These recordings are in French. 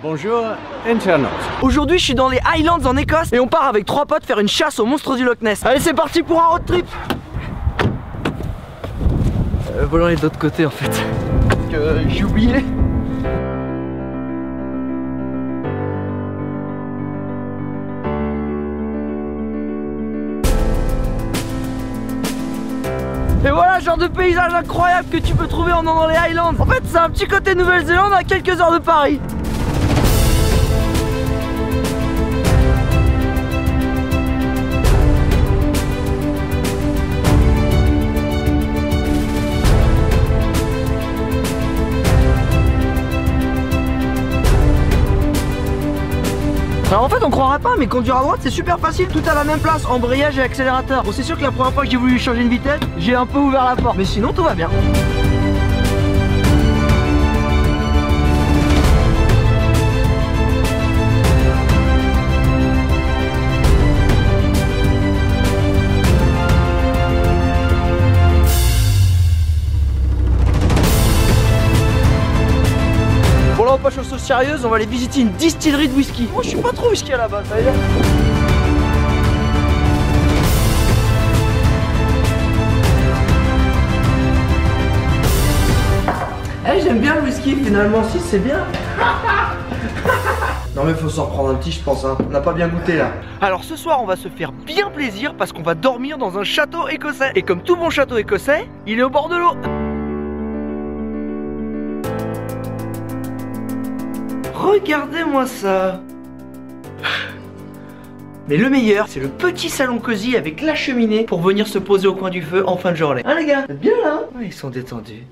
Bonjour, internaute. Aujourd'hui, je suis dans les Highlands en Écosse et on part avec 3 potes faire une chasse aux monstres du Loch Ness. Allez, c'est parti pour un road trip. Volant est de l'autre côté en fait. J'ai oublié. Et voilà, genre de paysage incroyable que tu peux trouver en allant dans les Highlands. En fait, c'est un petit côté Nouvelle-Zélande à quelques heures de Paris. Alors en fait on croirait pas, mais conduire à droite c'est super facile, tout à la même place, embrayage et accélérateur. Bon, c'est sûr que la première fois que j'ai voulu changer une vitesse, j'ai un peu ouvert la porte, mais sinon tout va bien. Bon là on passe aux choses sérieuses, on va aller visiter une distillerie de whisky. Moi je suis pas trop whisky à la base, ça veut dire. J'aime bien le whisky finalement, si c'est bien. Non mais faut s'en reprendre un petit je pense hein. On n'a pas bien goûté là. Alors ce soir on va se faire bien plaisir parce qu'on va dormir dans un château écossais. Et comme tout bon château écossais, il est au bord de l'eau. Regardez-moi ça. Mais le meilleur, c'est le petit salon cosy avec la cheminée pour venir se poser au coin du feu en fin de journée. Hein les gars, vous êtes bien là? Ouais, ils sont détendus.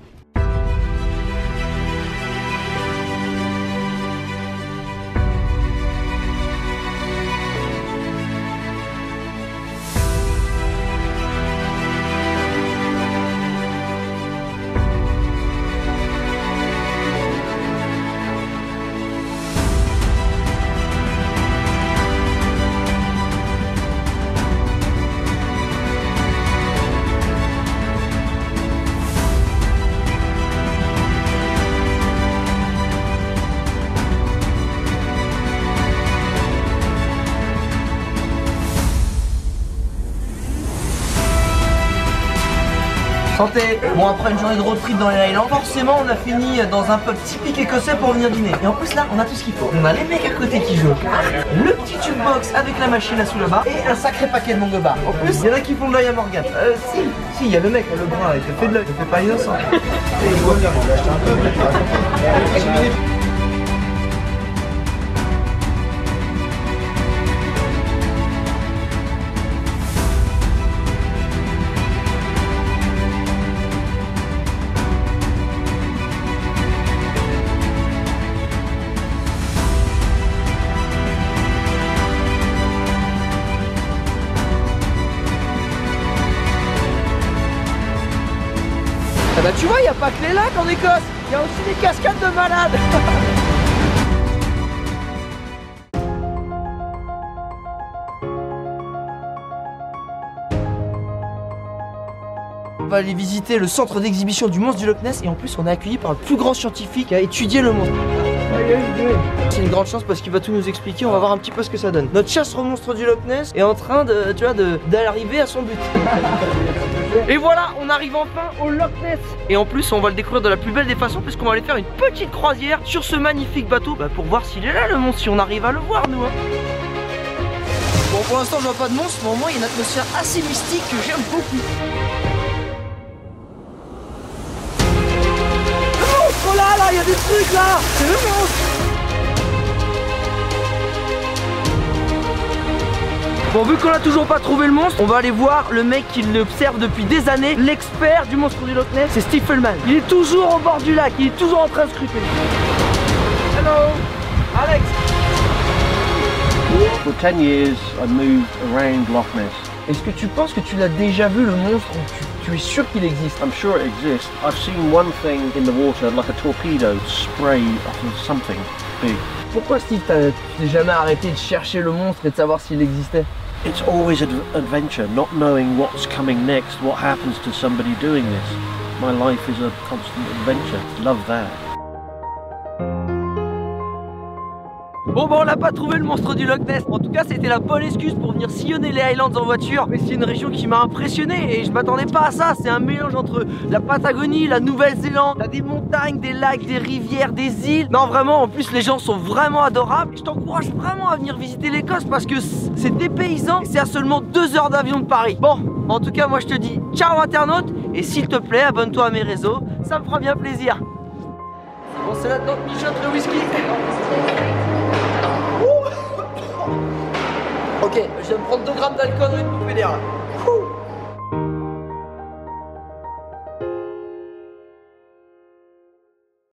Santé. Bon, après une journée de road trip dans les Highlands, forcément on a fini dans un pub typique écossais pour venir dîner. Et en plus là on a tout ce qu'il faut. On a les mecs à côté qui jouent, le petit tube-box avec la machine à sous là-bas et un sacré paquet de longue bar. En plus il y en a qui font de l'œil à Morgane. Si, il y a le mec, le brun, il te fait de l'œil, il te fait pas innocent. Et il voit bien, on va acheter un peu. Ah bah tu vois, il n'y a pas que les lacs en Écosse, il y a aussi des cascades de malades. On va aller visiter le centre d'exhibition du monstre du Loch Ness et en plus on est accueilli par le plus grand scientifique qui a étudié le monstre. C'est une grande chance parce qu'il va tout nous expliquer, on va voir un petit peu ce que ça donne. Notre chasse au monstre du Loch Ness est en train de, tu vois, d'arriver à son but. Et voilà, on arrive enfin au Loch Ness. Et en plus on va le découvrir de la plus belle des façons puisqu'on va aller faire une petite croisière sur ce magnifique bateau pour voir s'il est là le monstre, si on arrive à le voir nous hein. Bon pour l'instant je vois pas de monstre mais au moins il y a une atmosphère assez mystique que j'aime beaucoup. Oh là là, il y a des trucs là. C'est le monstre. Bon, vu qu'on a toujours pas trouvé le monstre, on va aller voir le mec qui l'observe depuis des années, l'expert du monstre du Loch Ness, c'est Steve Feldman. Il est toujours au bord du lac, il est toujours en train de scruter. Hello, Alex. For 10 years, I moved around Loch Ness. Est-ce que tu penses que tu l'as déjà vu le monstre ou tu es sûr qu'il existe? I'm sure it exists. I've seen one thing in the water, like a torpedo, spray off of something big. Pourquoi Steve, tu t'es jamais arrêté de chercher le monstre et de savoir s'il existait? It's always an adventure, not knowing what's coming next, what happens to somebody doing this. My life is a constant adventure. Love that. Bon bah on l'a pas trouvé le monstre du Loch Ness. En tout cas c'était la bonne excuse pour venir sillonner les Highlands en voiture. Mais c'est une région qui m'a impressionné et je m'attendais pas à ça. C'est un mélange entre la Patagonie, la Nouvelle-Zélande. T'as des montagnes, des lacs, des rivières, des îles. Non vraiment, en plus les gens sont vraiment adorables. Je t'encourage vraiment à venir visiter l'Écosse parce que c'est dépaysant et c'est à seulement 2 heures d'avion de Paris. Bon, en tout cas moi je te dis ciao internaute et s'il te plaît abonne-toi à mes réseaux, ça me fera bien plaisir. Bon c'est là-dedans que mijote le whisky. Ok, je viens de prendre 2 grammes d'alcool, une bouffée d'air.